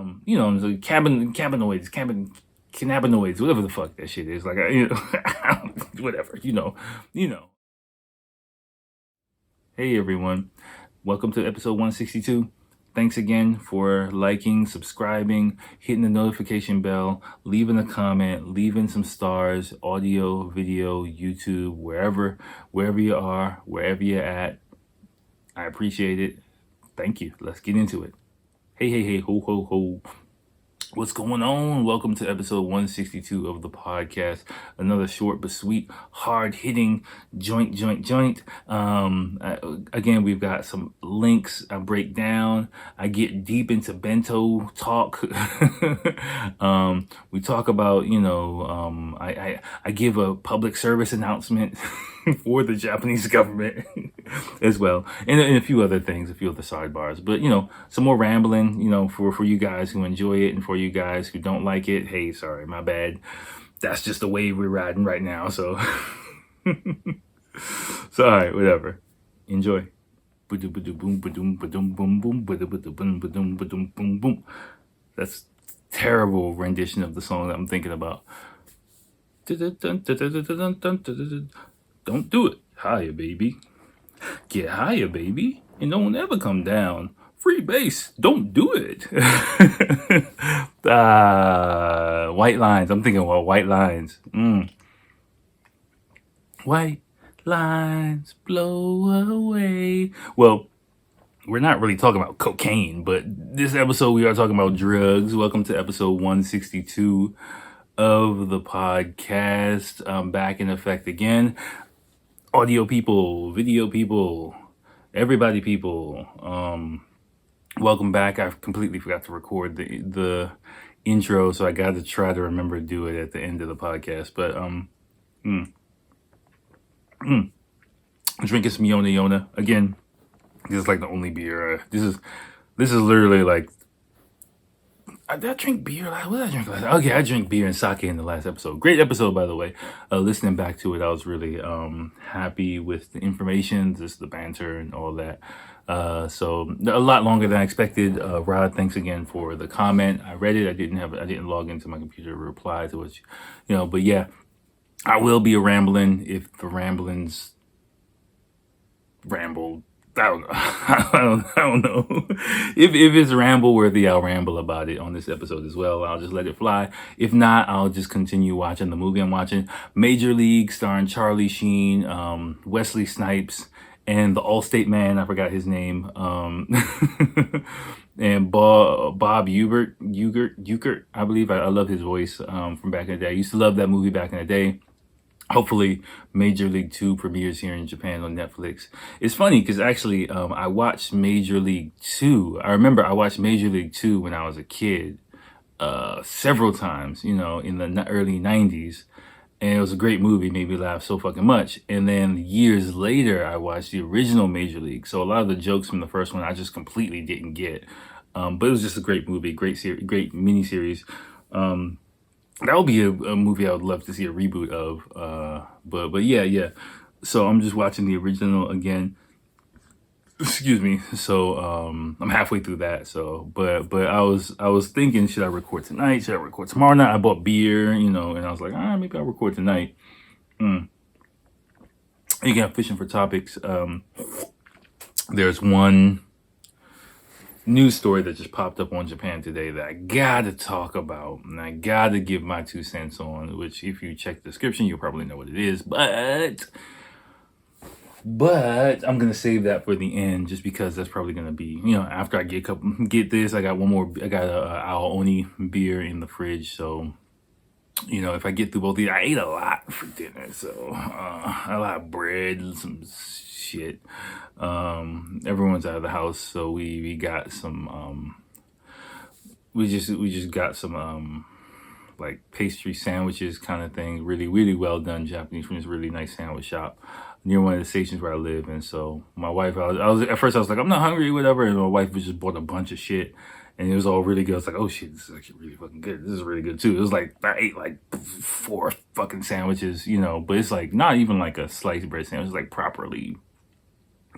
the cannabinoids, whatever the fuck that shit is. Like, whatever, Hey everyone, welcome to episode 162. Thanks again for liking, subscribing, hitting the notification bell, leaving a comment, leaving some stars, audio, video, YouTube, wherever you are, wherever you're at. I appreciate it. Thank you. Let's get into it. Hey, ho, ho, ho. What's going on? Welcome to episode 162 of the podcast. Another short but sweet, hard-hitting joint. Again, we've got some links I break down. I get deep into bento talk. We talk about, I give a public service announcement for the Japanese government as well, and a few other things, a few other sidebars. But some more rambling, for you guys who enjoy it, and for you guys who don't like it, hey, sorry, my bad. That's just the wave we're riding right now. So, so all right, whatever. Enjoy. That's terrible rendition of the song that I'm thinking about. Don't do it. Higher, baby. Get higher, baby. And don't ever come down. Free bass. Don't do it. White lines. I'm thinking about white lines. White lines blow away. Well, we're not really talking about cocaine, but this episode we are talking about drugs. Welcome to episode 162 of the podcast. I'm back in effect again. Audio people, video people, everybody people. Welcome back. I completely forgot to record the intro, so I got to try to remember to do it at the end of the podcast. But drinking some Yona again. This is like the only beer. This is literally like. Did I drink beer? What did I drink last? Okay, I drank beer and sake in the last episode. Great episode, by the way. Listening back to it, I was really happy with the information, just the banter and all that. So a lot longer than I expected. Rod, thanks again for the comment. I read it. I didn't log into my computer to reply to it, But yeah, I will be a rambling if the ramblings ramble. I don't know. If it's ramble worthy, I'll ramble about it on this episode as well. I'll just let it fly. If not, I'll just continue watching the movie I'm watching. Major League, starring Charlie Sheen, Wesley Snipes, and the Allstate man. I forgot his name. And Bob Ueckert, I believe. I love his voice from back in the day. I used to love that movie back in the day. Hopefully, Major League 2 premieres here in Japan on Netflix. It's funny because actually, I watched Major League 2. I remember I watched Major League 2 when I was a kid several times, in the early 90s. And it was a great movie, made me laugh so fucking much. And then years later, I watched the original Major League. So a lot of the jokes from the first one, I just completely didn't get. But it was just a great movie, great miniseries. That would be a movie I would love to see a reboot of. But yeah. So I'm just watching the original again. Excuse me. So I'm halfway through that. So but I was thinking, should I record tonight? Should I record tomorrow night? I bought beer, and I was like, maybe I'll record tonight. Again, fishing for topics. There's one news story that just popped up on Japan today that I gotta talk about, and I gotta give my 2 cents on, which if you check the description, you'll probably know what it is, but I'm gonna save that for the end, just because that's probably gonna be, after I get this, I got a Aoni beer in the fridge, so, if I get through both these, I ate a lot for dinner, so, a lot of bread, some shit. Everyone's out of the house, so we got some we just got some like pastry sandwiches kind of thing, really really well done Japanese, from this really nice sandwich shop near one of the stations where I live. And so my wife, I was at first I was like, I'm not hungry, whatever, and my wife just bought a bunch of shit, and it was all really good. I was like, oh shit, this is actually really fucking good. This is really good too. It was like I ate like 4 fucking sandwiches, but it's like not even like a sliced bread sandwich. It's like properly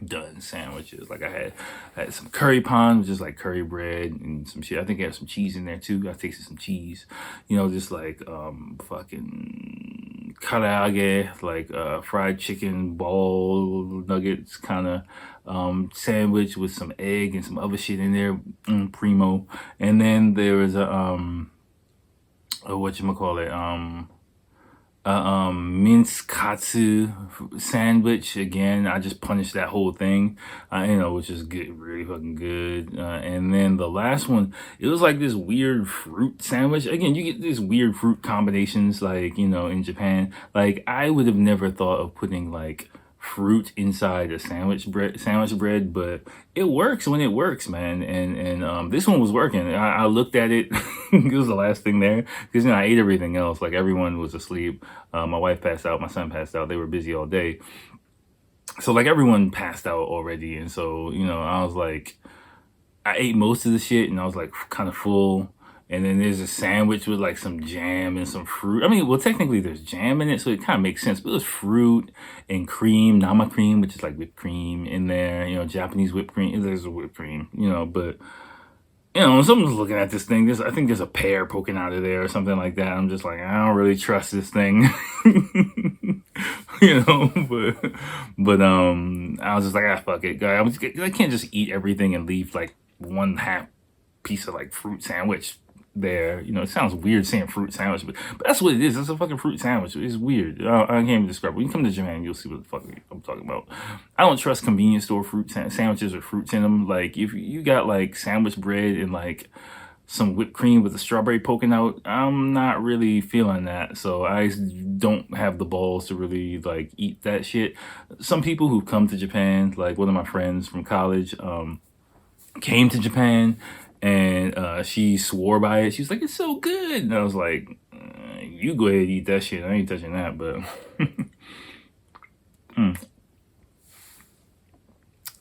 done sandwiches. Like I had some curry pan, which is like curry bread and some shit. I think I have some cheese in there too. I tasted some cheese, just like fucking karaage, like fried chicken ball nuggets kind of sandwich with some egg and some other shit in there, primo. And then there was a whatchamacallit, minced katsu sandwich. Again, I just punished that whole thing, which is good, really fucking good. And then the last one, it was like this weird fruit sandwich. Again, you get these weird fruit combinations, like, in Japan. Like, I would have never thought of putting like fruit inside a sandwich bread, but it works when it works, man. And this one was working. I looked at it. It was the last thing there because I ate everything else. Like, everyone was asleep. My wife passed out, my son passed out. They were busy all day, so like everyone passed out already. And so I was like, I ate most of the shit and I was like kind of full. And then there's a sandwich with like some jam and some fruit. I mean, well, technically there's jam in it, so it kind of makes sense. But it was fruit and cream, nama cream, which is like whipped cream in there. Japanese whipped cream. There's a whipped cream. But when someone's looking at this thing, I think there's a pear poking out of there or something like that. I'm just like, I don't really trust this thing. But I was just like, fuck it, guy. I can't just eat everything and leave like one half piece of like fruit sandwich there. It sounds weird saying fruit sandwich, but that's what it is. It's a fucking fruit sandwich. It's weird. I can't even describe it. When you come to Japan, you'll see what the fuck I'm talking about. I don't trust convenience store fruit sandwiches with fruits in them. Like, if you got like sandwich bread and like some whipped cream with a strawberry poking out, I'm not really feeling that. So I don't have the balls to really like eat that shit. Some people who come to Japan, like one of my friends from college, came to Japan and she swore by it. She was like, it's so good. And I was like, you go ahead and eat that shit. I ain't touching that. But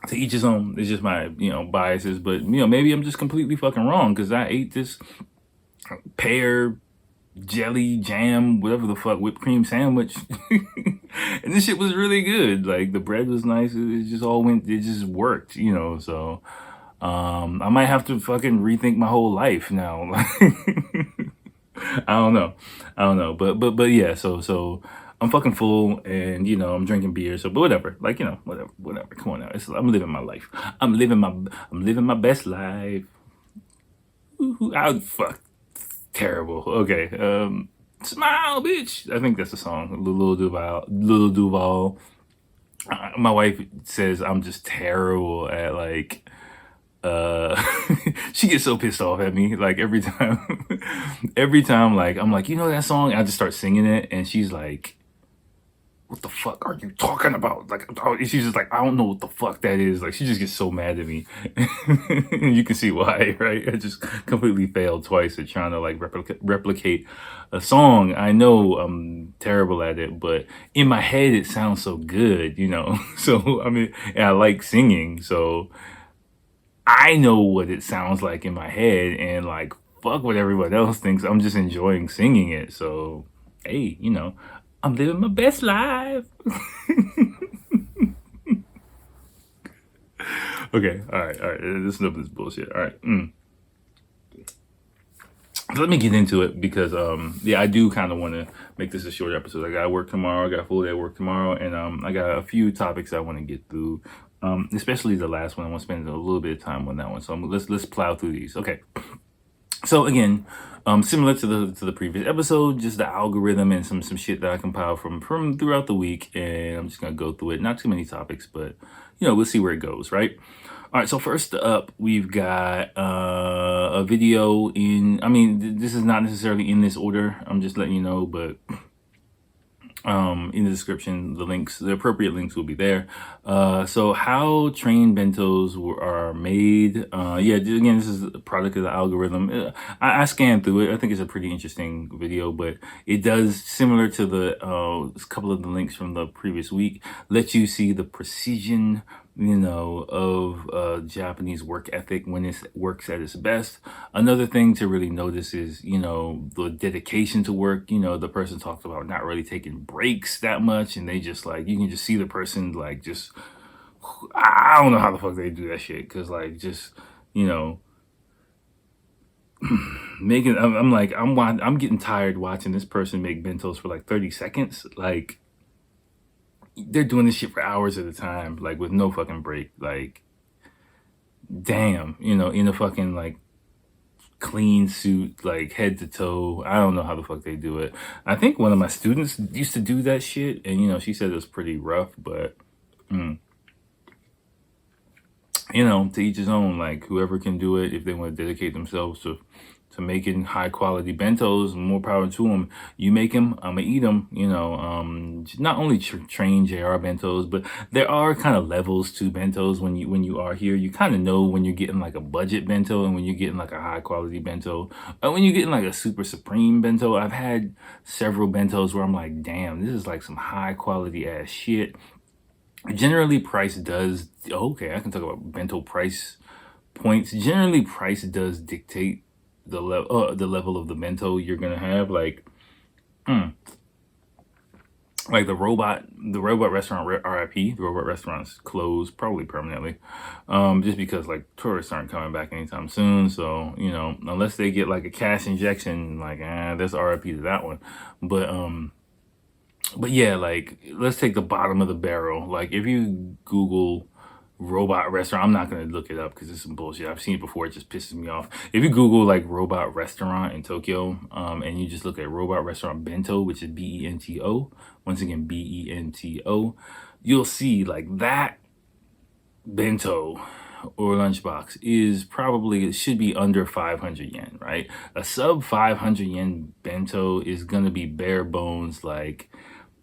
to each his own. It's just my, biases. But, maybe I'm just completely fucking wrong because I ate this pear jelly jam, whatever the fuck, whipped cream sandwich. And this shit was really good. Like, the bread was nice. It just worked, so I might have to fucking rethink my whole life now. I don't know. But yeah, so I'm fucking full and I'm drinking beer, so but whatever. Like, whatever. Come on now. I'm living my life. I'm living my best life. Fuck. Terrible. Okay. Smile, bitch. I think that's the song. Lil Duval. My wife says I'm just terrible at like she gets so pissed off at me like every time like I'm like, that song, I just start singing it and she's like, what the fuck are you talking about? Like, she's just like, I don't know what the fuck that is. Like, she just gets so mad at me. You can see why, right? I just completely failed twice at trying to like replicate a song. I know I'm terrible at it, but in my head it sounds so good, So I mean, and I like singing, so I know what it sounds like in my head, and like, fuck what everyone else thinks. I'm just enjoying singing it. So, hey, I'm living my best life. Okay, all right. This is enough of this bullshit. All right. So let me get into it because, I do kind of want to make this a short episode. I got to work tomorrow. I got a full day of work tomorrow, and I got a few topics I want to get through. Especially the last one. I want to spend a little bit of time on that one. So let's plow through these. Okay. So again, similar to the previous episode, just the algorithm and some shit that I compiled from throughout the week, and I'm just gonna go through it. Not too many topics, but we'll see where it goes, right? All right. So first up, we've got a video in. I mean, this is not necessarily in this order. I'm just letting you know, but in the description, the appropriate links will be there. So how train bentos are made. Again, this is a product of the algorithm. I scanned through it. I think it's a pretty interesting video, but it does, similar to the couple of the links from the previous week, let you see the precision of Japanese work ethic when it works at its best. Another thing to really notice is, the dedication to work. The person talked about not really taking breaks that much, and they just like, you can just see the person like just I don't know how the fuck they do that shit. Cause like just, you know, making, I'm like, I'm getting tired watching this person make bentos for like 30 seconds. Like they're doing this shit for hours at a time, like with no fucking break. Like, damn, you know, in a fucking like clean suit, like head to toe. I don't know how the fuck they do it. I think one of my students used to do that shit, and you know, she said it was pretty rough, but you know, to each his own. Like whoever can do it, if they want to dedicate themselves to making high quality bentos, more power to them. You make them, I'm gonna eat them. You know, not only train JR bentos, but there are kind of levels to bentos. When you are here, you kind of know when you're getting like a budget bento and when you're getting like a high quality bento, or when you're getting like a super supreme bento. I've had several bentos where I'm like, damn, this is like some high quality ass shit. Generally, price does, okay, I can talk about bento price points. Generally, price does dictate the level of the bento you're gonna have. Like the robot restaurant, RIP. The robot restaurant's closed probably permanently, just because like tourists aren't coming back anytime soon. So you know, unless they get like a cash injection, like there's RIP to that one. But yeah, like let's take the bottom of the barrel. Like if you Google robot restaurant, I'm not gonna look it up because it's some bullshit. I've seen it before. It just pisses me off. If you Google like robot restaurant in Tokyo, and you just look at robot restaurant bento, which is Bento. Once again, Bento. You'll see like that bento or lunchbox is probably, it should be under 500 yen, right? A sub 500 yen bento is gonna be bare bones, like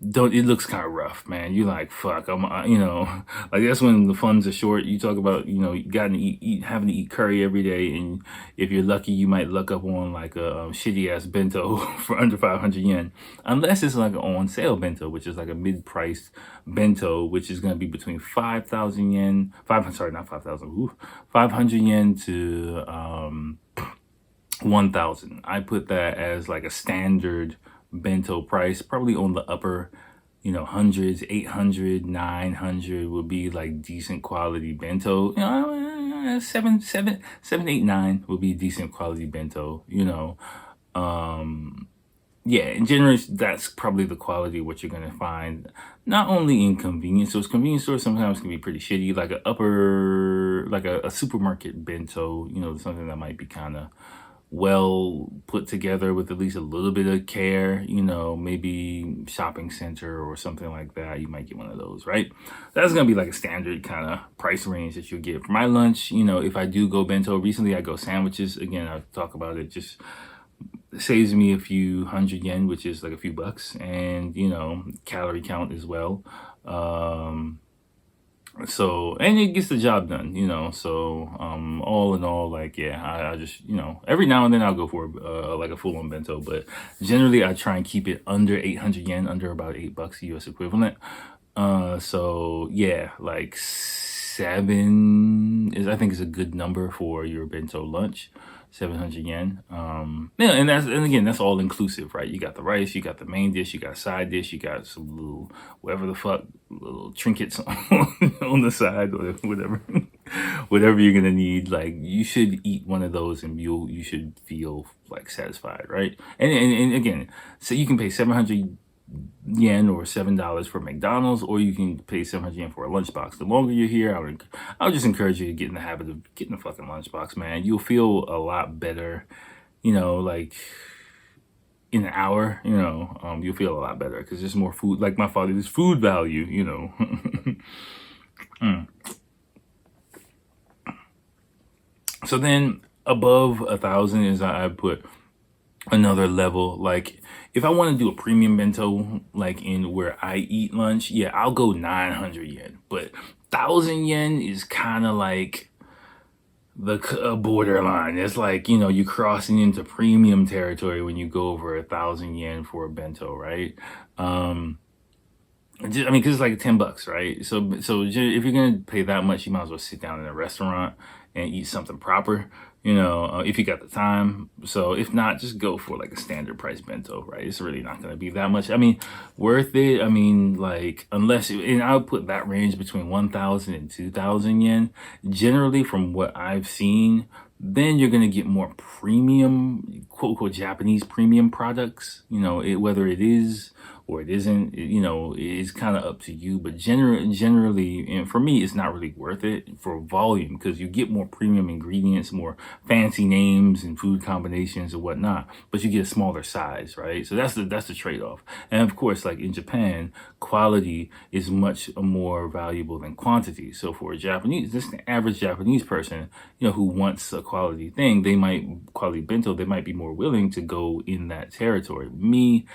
it looks kind of rough, man. You like, fuck, you know, like that's when the funds are short. You talk about, you know, you got to having to eat curry every day, and if you're lucky, you might luck up on like a shitty ass bento for under 500 yen, unless it's like an on sale bento, which is like a mid priced bento, which is gonna be between 5,000 yen, sorry, not 5,000, 500 yen to 1,000. I put that as like a standard bento price, probably on the upper, you know, hundreds. 800, 900 would be like decent quality bento. You know, 7, 8, 9 would be decent quality bento, you know. Yeah, in general, that's probably the quality of what you're gonna find. Not only in convenience stores, convenience stores sometimes can be pretty shitty. Like a supermarket bento, you know, something that might be kind of well put together with at least a little bit of care, you know, maybe shopping center or something like that. You might get one of those, right? That's gonna be like a standard kind of price range that you'll get. For my lunch, you know, if I do go bento, recently I go sandwiches. Again, I'll talk about it. Just saves me a few hundred yen, which is like a few bucks, and you know, calorie count as well. So, and it gets the job done, you know. So all in all, like, yeah, I just, you know, every now and then I'll go for like a full-on bento, but generally I try and keep it under 800 yen, under about $8 US equivalent. So yeah, like 7 is, I think, is a good number for your bento lunch. 700 yen. Yeah, and again, that's all inclusive, right? You got the rice, you got the main dish, you got a side dish, you got some little whatever the fuck, little trinkets on the side, or whatever, whatever you're gonna need. Like you should eat one of those, and you should feel like satisfied, right? And again, so you can pay 700 yen or $7 for McDonald's, or you can pay 700 yen for a lunchbox. The longer you're here, I would just encourage you to get in the habit of getting a fucking lunchbox, man. You'll feel a lot better, you know, like in an hour, you know, you'll feel a lot better because there's more food. Like my father, there's food value, you know. So then above 1,000 is, I put another level. Like if I want to do a premium bento, like in where I eat lunch, yeah, I'll go 900 yen. But 1,000 yen is kind of like the borderline. It's like, you know, you're crossing into premium territory when you go over 1,000 yen for a bento, right? I mean, because it's like $10, right? So if you're gonna pay that much, you might as well sit down in a restaurant and eat something proper. if you got the time. So if not, just go for like a standard price bento, right? It's really not going to be that much. I mean, worth it. I mean, like, and I'll put that range between 1,000 and 2,000 yen. Generally, from what I've seen, then you're going to get more premium, quote unquote, Japanese premium products, whether it is or it isn't, it's kind of up to you. But generally, and for me, it's not really worth it for volume because you get more premium ingredients, more fancy names and food combinations and whatnot, but you get a smaller size, right? So that's the trade-off. And of course, like in Japan, quality is much more valuable than quantity. So for a Japanese, just an average Japanese person, who wants a quality thing, quality bento, they might be more willing to go in that territory. Me,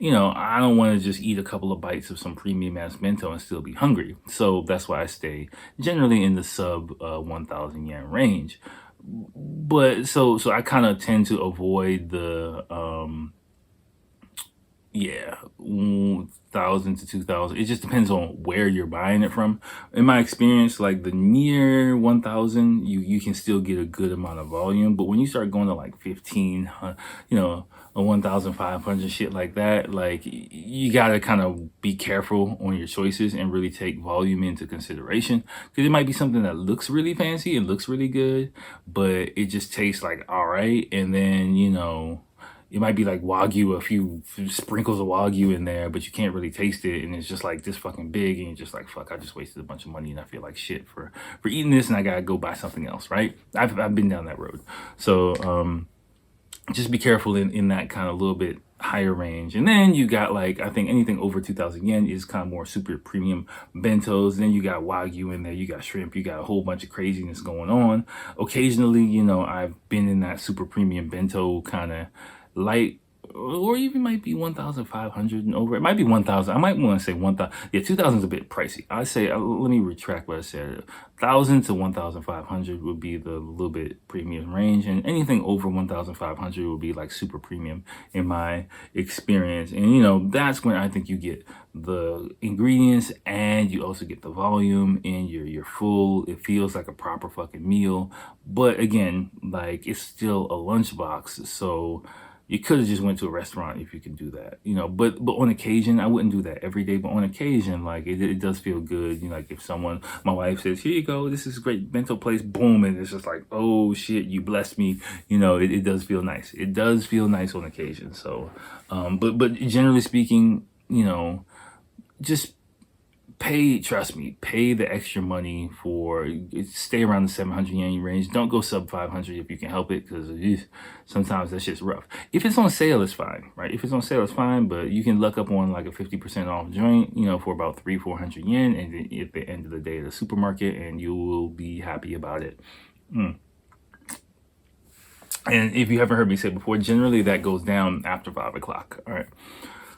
I don't want to just eat a couple of bites of some premium ass bento and still be hungry. So that's why I stay generally in the sub 1,000 yen range. But so I kind of tend to avoid the 1,000 to 2,000. It just depends on where you're buying it from. In my experience, like the near 1,000, you can still get a good amount of volume. But when you start going to like 15, a 1,500 shit like that, like you gotta kind of be careful on your choices and really take volume into consideration, because it might be something that looks really fancy and looks really good, but it just tastes like all right, and then it might be like Wagyu, a few sprinkles of Wagyu in there, but you can't really taste it, and it's just like this fucking big, and you're just like, fuck, I just wasted a bunch of money, and I feel like shit for eating this, and I gotta go buy something else, right? I've been down that road. So just be careful in that kind of little bit higher range. And then you got like, I think anything over 2,000 yen is kind of more super premium bentos. Then you got Wagyu in there, you got shrimp, you got a whole bunch of craziness going on. Occasionally, I've been in that super premium bento kind of light, or even might be 1,500 and over. It might be 1,000. I might want to say 1,000. Yeah, 2,000 is a bit pricey. I say, let me retract what I said. 1,000 to 1,500 would be the little bit premium range, and anything over 1,500 would be like super premium in my experience. And that's when I think you get the ingredients and you also get the volume, and you're full. It feels like a proper fucking meal. But again, like it's still a lunchbox, so you could have just went to a restaurant if you can do that, but on occasion, I wouldn't do that every day, but on occasion, like it does feel good. Like if my wife says, here you go, this is a great bento place, boom, and it's just like, oh shit, you blessed me. It does feel nice. It does feel nice on occasion. So, but generally speaking, just trust me, pay the extra money stay around the 700 yen range. Don't go sub 500 if you can help it, because sometimes that shit's rough. If it's on sale, it's fine, right? If it's on sale, it's fine, but you can luck up on like a 50% off joint, for about 300-400 yen, and then at the end of the day at the supermarket, and you will be happy about it. And if you haven't heard me say before, generally that goes down after 5 o'clock. All right.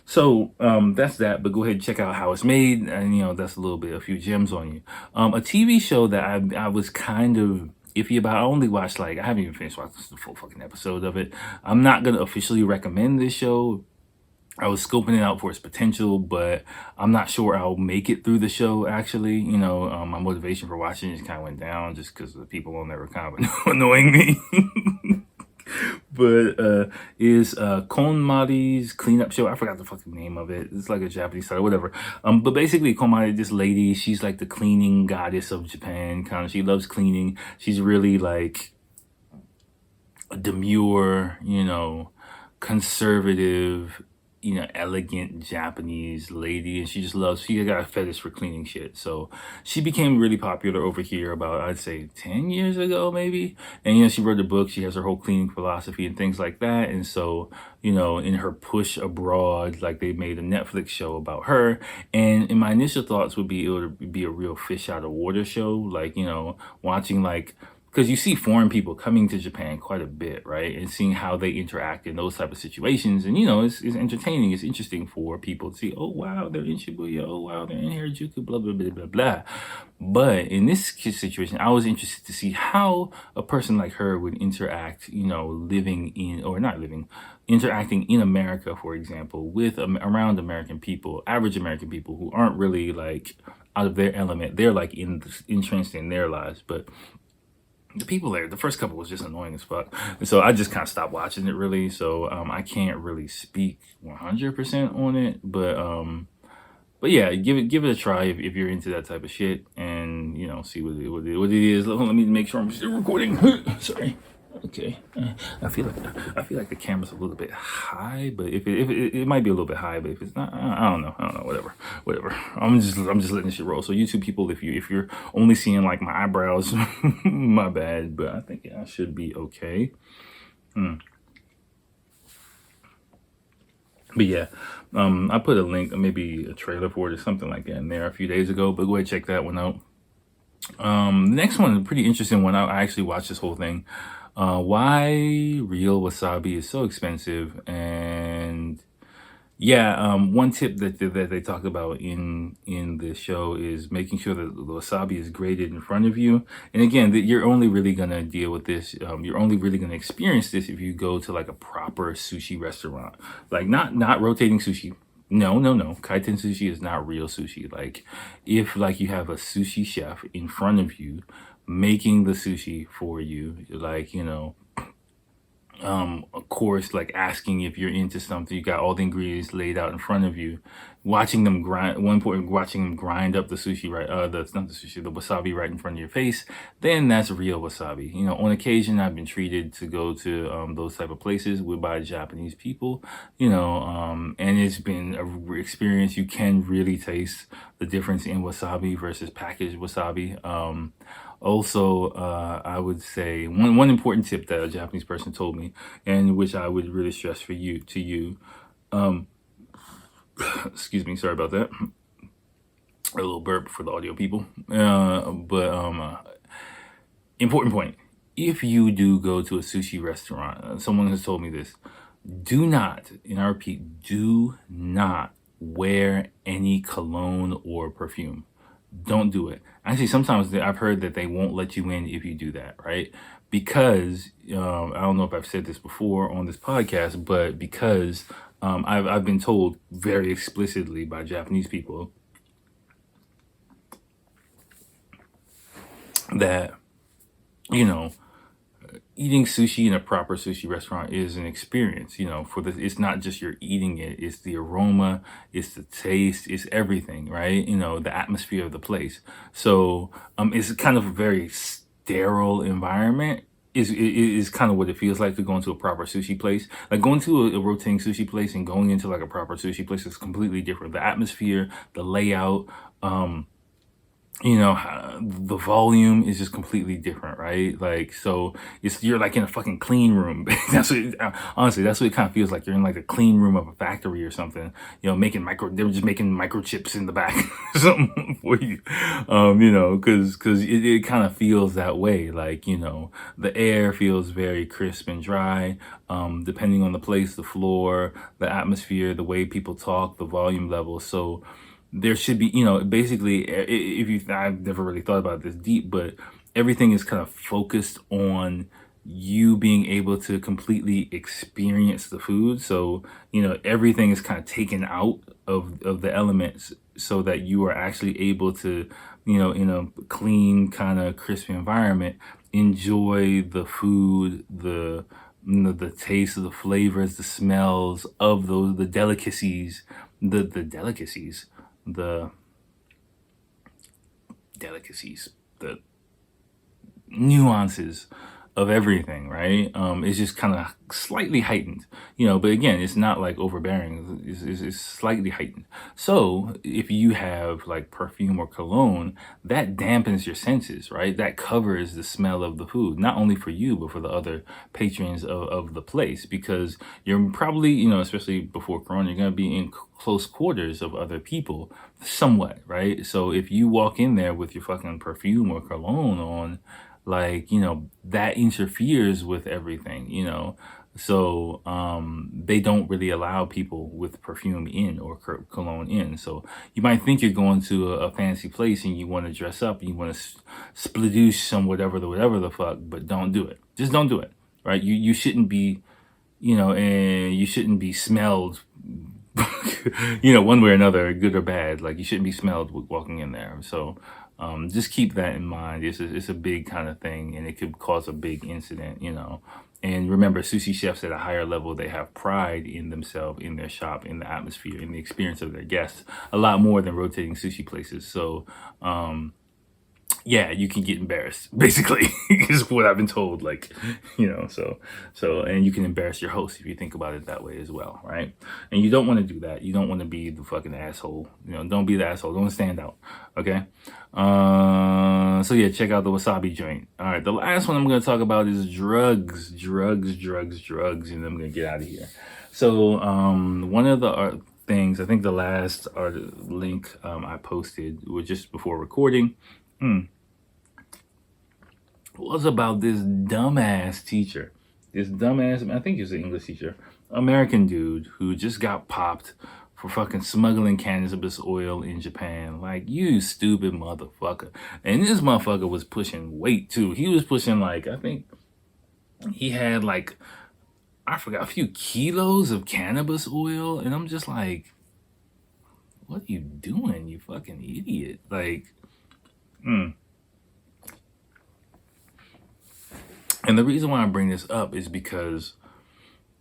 So that's that, but go ahead and check out how it's made, and that's a few gems on you. A TV show that I was kind of iffy about. I only watched I haven't even finished watching the full fucking episode of it. I'm not gonna officially recommend this show. I was scoping it out for its potential, but I'm not sure I'll make it through the show, actually. My motivation for watching it just kind of went down just because the people on there were kind of annoying me. But is Konmaris cleanup show. I forgot the fucking name of it. It's like a Japanese title, whatever. But basically, Konmari, this lady, she's like the cleaning goddess of Japan. Kind of, she loves cleaning. She's really like a demure, conservative, elegant Japanese lady, and she got a fetish for cleaning shit. So she became really popular over here about, I'd say 10 years ago, maybe. And, she wrote a book, she has her whole cleaning philosophy and things like that. And so, in her push abroad, like they made a Netflix show about her. And my initial thoughts would be it would be a real fish out of water show, like, watching because you see foreign people coming to Japan quite a bit, right? And seeing how they interact in those type of situations. And, it's entertaining. It's interesting for people to see, oh, wow, they're in Shibuya. Oh, wow, they're in Harajuku, blah, blah, blah, blah, blah. But in this situation, I was interested to see how a person like her would interact, interacting in America, for example, with around American people, average American people who aren't really out of their element. They're entrenched in their lives. But the people there, the first couple was just annoying as fuck. And so I just kind of stopped watching it really. So I can't really speak 100% on it, but yeah, give it a try if you're into that type of shit, and you know, see what it is. Let me make sure I'm still recording. Sorry. Okay. I feel like the camera's a little bit high, but if it might be a little bit high, but if it's not, I don't know. Whatever. I'm just letting this shit roll. So YouTube people, if you're only seeing like my eyebrows, my bad, but I think I should be okay. But yeah, I put a link, maybe a trailer for it or something like that in there a few days ago. But go ahead, check that one out. The next one is a pretty interesting one. I actually watched this whole thing. Why real wasabi is so expensive, and yeah, one tip that they talk about in the show is making sure that the wasabi is grated in front of you. And again, that you're only really gonna deal with this. You're only really gonna experience this if you go to like a proper sushi restaurant, like not rotating sushi. No, Kaiten sushi is not real sushi. Like if like you have a sushi chef in front of you making the sushi for you, like you know, of course, like asking if you're into something, you got all the ingredients laid out in front of you, watching them grind, watching them grind up the sushi, right? The not the sushi, the wasabi right in front of your face. Then that's real wasabi. You know, on occasion, I've been treated to go to those type of places with by Japanese people. You know, and it's been a experience. You can really taste the difference in wasabi versus packaged wasabi. Also, I would say one important tip that a Japanese person told me, and which I would really stress for you, excuse me, sorry about that, a little burp for the audio people. But important point: if you do go to a sushi restaurant, someone has told me this. Do not, and I repeat, do not wear any cologne or perfume. Don't do it. Actually, sometimes I've heard that they won't let you in if you do that, right? Because I don't know if I've said this before on this podcast, but because I've been told very explicitly by Japanese people that, you know, eating sushi in a proper sushi restaurant is an experience. You know, for the it's not just you're eating it; it's the aroma, it's the taste, it's everything, right? You know, the atmosphere of the place. So, it's kind of a very sterile environment. Is kind of what it feels like to go into a proper sushi place. Like going to a rotating sushi place and going into like a proper sushi place is completely different. The atmosphere, the layout, you know, the volume is just completely different, right? Like, so you're like in a fucking clean room. That's what honestly, that's what it kind of feels like. You're in like a clean room of a factory or something, you know, they're just making microchips in the back something for you. You know, cause it kind of feels that way. Like, you know, the air feels very crisp and dry. Depending on the place, the floor, the atmosphere, the way people talk, the volume level. So there should be, you know, basically, if you, I've never really thought about this deep, but everything is kind of focused on you being able to completely experience the food. So, you know, everything is kind of taken out of the elements so that you are actually able to, you know, in a clean, kind of crisp environment, enjoy the food, the taste, the flavors, the smells of those, the delicacies, the delicacies the delicacies, the nuances of everything, right? It's just kind of slightly heightened, you know, but again, it's not like overbearing, it's slightly heightened. So if you have like perfume or cologne, that dampens your senses, right? That covers the smell of the food, not only for you, but for the other patrons of the place, because you're probably, you know, especially before Corona, you're going to be in close quarters of other people somewhat, right? So if you walk in there with your fucking perfume or cologne on, like, you know, that interferes with everything, you know. So they don't really allow people with perfume in or cologne in. So you might think you're going to a fancy place and you want to dress up and you want to sploosh some whatever the fuck, but don't do it. Just don't do it, right? You shouldn't be, you know, and you shouldn't be smelled you know, one way or another, good or bad. Like, you shouldn't be smelled walking in there. So Just keep that in mind. It's a big kind of thing, and it could cause a big incident, you know. And remember, sushi chefs at a higher level, they have pride in themselves, in their shop, in the atmosphere, in the experience of their guests, a lot more than rotating sushi places. So, yeah, you can get embarrassed, basically, is what I've been told. Like, you know, and you can embarrass your host if you think about it that way as well, right? And you don't want to do that. You don't want to be the fucking asshole. You know, don't be the asshole. Don't stand out, okay? So yeah, check out the Wasabi joint. All right, the last one I'm going to talk about is drugs, and I'm going to get out of here. So, one of the things, I think the last link I posted was just before recording. Was about this dumbass teacher. This dumbass, I think he was an English teacher, American dude who just got popped for fucking smuggling cannabis oil in Japan. Like, you stupid motherfucker. And this motherfucker was pushing weight too. He was pushing, like, I think he had, like, I forgot, a few kilos of cannabis oil. And I'm just like, what are you doing, you fucking idiot? Like, And the reason why I bring this up is because,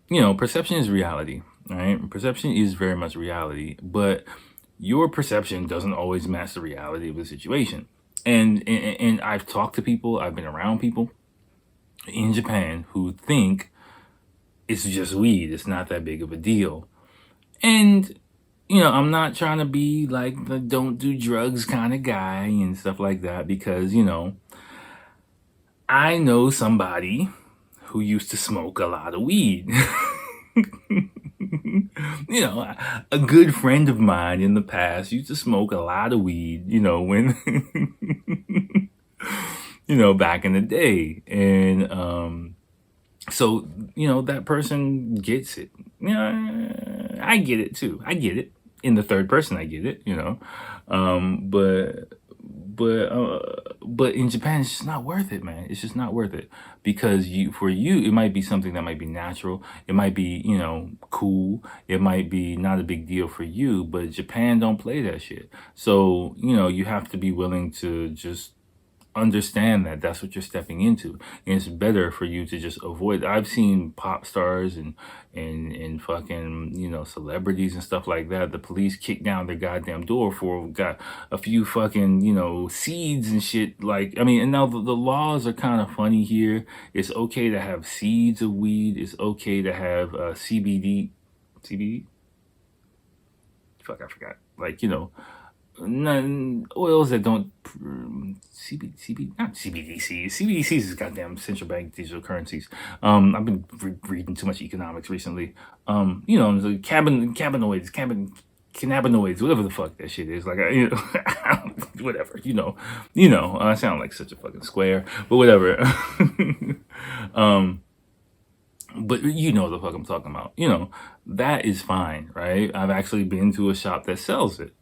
you know, perception is reality, right? Perception is very much reality, but your perception doesn't always match the reality of the situation. And I've talked to people, I've been around people in Japan who think it's just weed, it's not that big of a deal. And, you know, I'm not trying to be like the don't do drugs kind of guy and stuff like that, because, you know, I know somebody who used to smoke a lot of weed. You know, a good friend of mine in the past used to smoke a lot of weed, you know, when, you know, back in the day. And so, you know, that person gets it. You know, I get it too. I get it. In the third person, I get it, you know. But in Japan, it's just not worth it, man. It's just not worth it, because for you it might be something that might be natural. It might be, you know, cool. It might be not a big deal for you, but Japan don't play that shit. So, you know, you have to be willing to just understand that that's what you're stepping into, and it's better for you to just avoid. I've seen pop stars and fucking, you know, celebrities and stuff like that, the police kick down their goddamn door for got a few fucking, you know, seeds and shit. Like, I mean, and now the laws are kind of funny here. It's okay to have seeds of weed. It's okay to have CBD, fuck, I forgot, like, you know, oils that don't not CBDCs. CBDCs is goddamn central bank digital currencies. I've been reading too much economics recently. You know, the cannabinoids, whatever the fuck that shit is. Like, you know, whatever. I sound like such a fucking square, but whatever. But you know the fuck I'm talking about. You know, that is fine, right? I've actually been to a shop that sells it.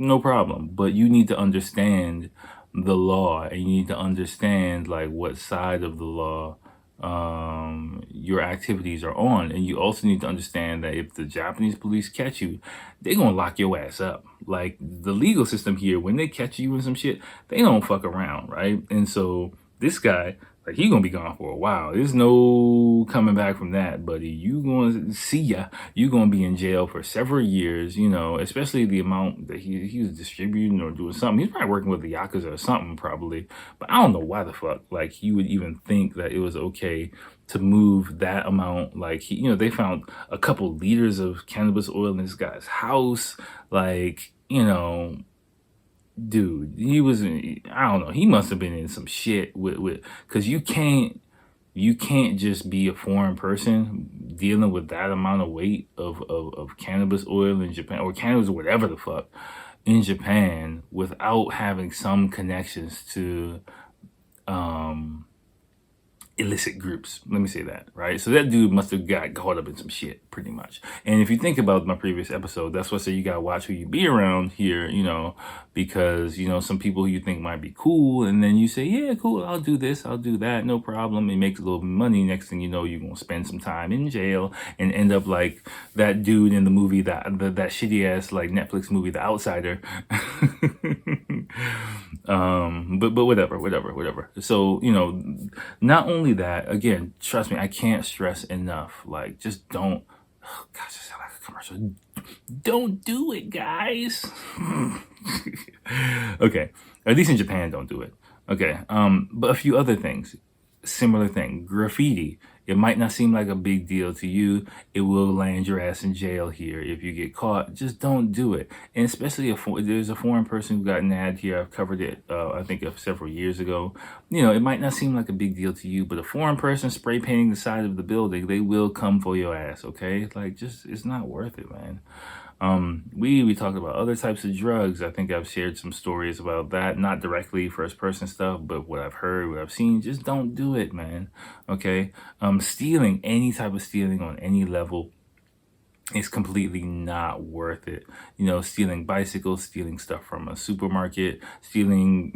No problem. But you need to understand the law, and you need to understand, like, what side of the law your activities are on. And you also need to understand that if the Japanese police catch you, they're gonna lock your ass up. Like, the legal system here, when they catch you in some shit, they don't fuck around, right? And so this guy, like, he gonna be gone for a while. There's no coming back from that, buddy. You gonna see ya. You gonna be in jail for several years, you know, especially the amount that he was distributing or doing something. He's probably working with the Yakuza or something, probably. But I don't know why the fuck, like, he would even think that it was okay to move that amount. Like, they found a couple liters of cannabis oil in this guy's house. Like, dude, he was, I don't know, he must have been in some shit with because you can't just be a foreign person dealing with that amount of weight of cannabis oil in Japan, or cannabis, whatever the fuck, in Japan, without having some connections to illicit groups. Let me say that, right? So that dude must have got caught up in some shit, pretty much. And if you think about my previous episode, that's why I say you gotta watch who you be around here, because, some people who you think might be cool, and then you say, yeah, cool, I'll do this, I'll do that, no problem. It makes a little money. Next thing you know, you're gonna spend some time in jail and end up like that dude in the movie, that shitty ass, like, Netflix movie, The Outsider. But whatever. So, not only that, again, trust me, I can't stress enough. Like, just don't, oh, gosh, I sound like a commercial. Don't do it, guys. Okay. At least in Japan, don't do it. Okay. But a few other things. Similar thing. Graffiti. It might not seem like a big deal to you. It will land your ass in jail here if you get caught. Just don't do it. And especially if there's a foreign person who got nabbed here. I've covered it, I think, several years ago. It might not seem like a big deal to you, but a foreign person spray painting the side of the building, they will come for your ass, okay? Like, just, it's not worth it, man. We talked about other types of drugs. I think I've shared some stories about that, not directly first person stuff, but what I've heard, what I've seen. Just don't do it, man. Okay. Stealing, any type of stealing on any level, it's completely not worth it. Stealing bicycles, stealing stuff from a supermarket, stealing,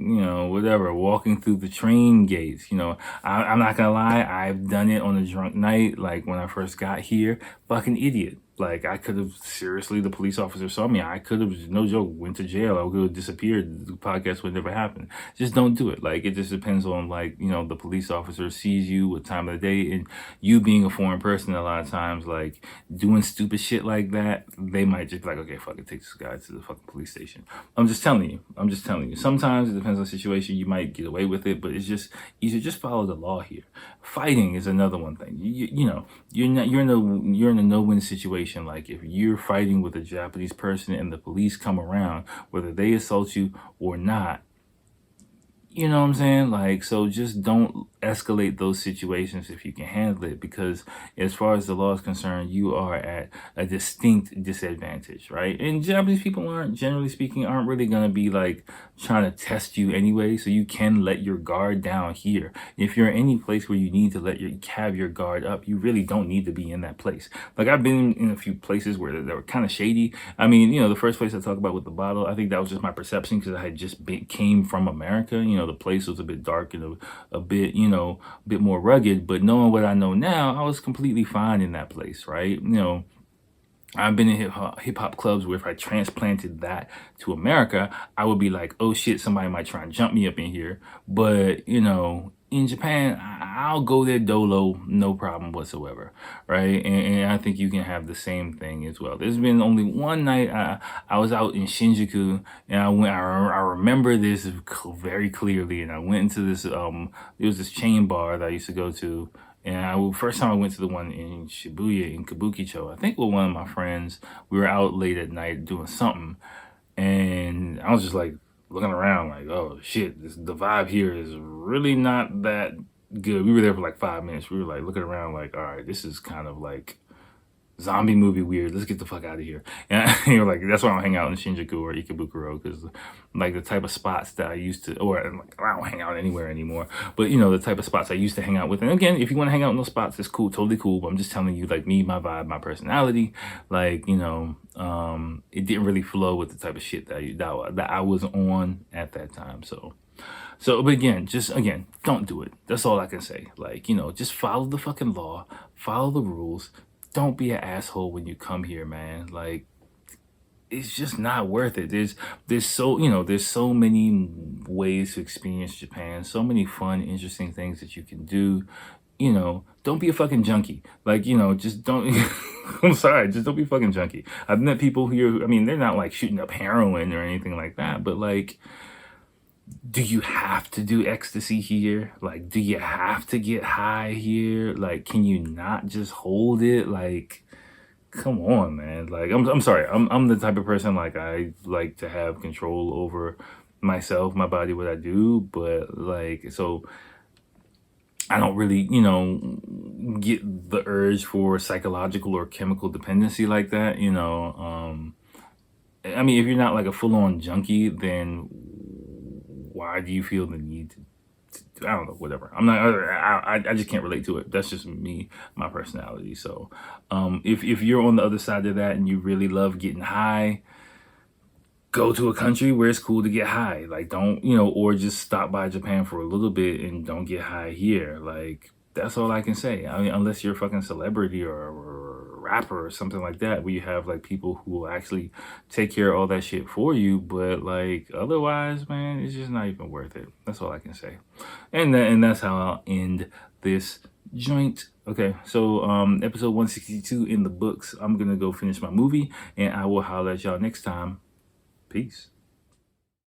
whatever, walking through the train gates. I'm not gonna lie, I've done it on a drunk night, like when I first got here. Fucking idiot. Like, I could have, seriously, the police officer saw me. I could have, no joke, went to jail. I could have disappeared. The podcast would never happen. Just don't do it. Like, it just depends on, like, the police officer sees you, what time of the day, and you being a foreign person, a lot of times, like, doing stupid shit like that, they might just be like, okay, fuck it, take this guy to the fucking police station. I'm just telling you. Sometimes it depends on the situation. You might get away with it, but it's just, you should just follow the law here. Fighting is another one thing. You're in a no-win situation. Like, if you're fighting with a Japanese person and the police come around, whether they assault you or not, you know what I'm saying? Like, so just don't escalate those situations if you can handle it, because as far as the law is concerned, you are at a distinct disadvantage, right? And Japanese people generally speaking, aren't really going to be like trying to test you anyway, so you can let your guard down here. If you're in any place where you need to have your guard up, you really don't need to be in that place. Like, I've been in a few places where they were kind of shady. I mean, the first place I talked about with the bottle, I think that was just my perception because I had just came from America. The place was a bit dark and a bit, a bit more rugged. But knowing what I know now, I was completely fine in that place, right? I've been in hip hop clubs where if I transplanted that to America, I would be like, oh shit, somebody might try and jump me up in here. But, in Japan, I'll go there dolo, no problem whatsoever, right? And I think you can have the same thing as well. There's been only one night I was out in Shinjuku, and I remember this very clearly, and I went into this, there was this chain bar that I used to go to. And first time I went to the one in Shibuya in Kabukicho, I think with one of my friends, we were out late at night doing something. And I was just like looking around like, oh shit, the vibe here is really not that good. We were there for like 5 minutes. We were like looking around like, all right, this is kind of like zombie movie weird. Let's get the fuck out of here. And you're like, that's why I don't hang out in Shinjuku or Ikebukuro, because like the type of spots that I used to, or like, I don't hang out anywhere anymore, but the type of spots I used to hang out with. And again, if you want to hang out in those spots, it's cool, totally cool. But I'm just telling you, like, me, my vibe, my personality, like, it didn't really flow with the type of shit that I was on at that time. So, but again, don't do it. That's all I can say. Like, just follow the fucking law, follow the rules. Don't be an asshole when you come here, man. Like, it's just not worth it. There's so many ways to experience Japan, so many fun, interesting things that you can do. Don't be a fucking junkie. Like, just don't. I'm sorry, just don't be a fucking junkie. I've met people here. I mean, they're not like shooting up heroin or anything like that, but like, do you have to do ecstasy here? Like, do you have to get high here? Like, can you not just hold it? Like, come on, man. Like, I'm sorry. I'm the type of person, like, I like to have control over myself, my body, what I do. But like, so I don't really, get the urge for psychological or chemical dependency like that. I mean, if you're not like a full-on junkie, then why do you feel the need to, I don't know, whatever. I'm not, I just can't relate to it. That's just me, my personality. So if you're on the other side of that and you really love getting high, go to a country where it's cool to get high. Like, don't, or just stop by Japan for a little bit and don't get high here. Like, that's all I can say. I mean, unless you're a fucking celebrity or rapper or something like that, where you have like people who will actually take care of all that shit for you. But like otherwise, man, it's just not even worth it. That's all I can say. And that's how I'll end this joint. Okay, so episode 162 in the books. I'm gonna go finish my movie, and I will holler at y'all next time. Peace.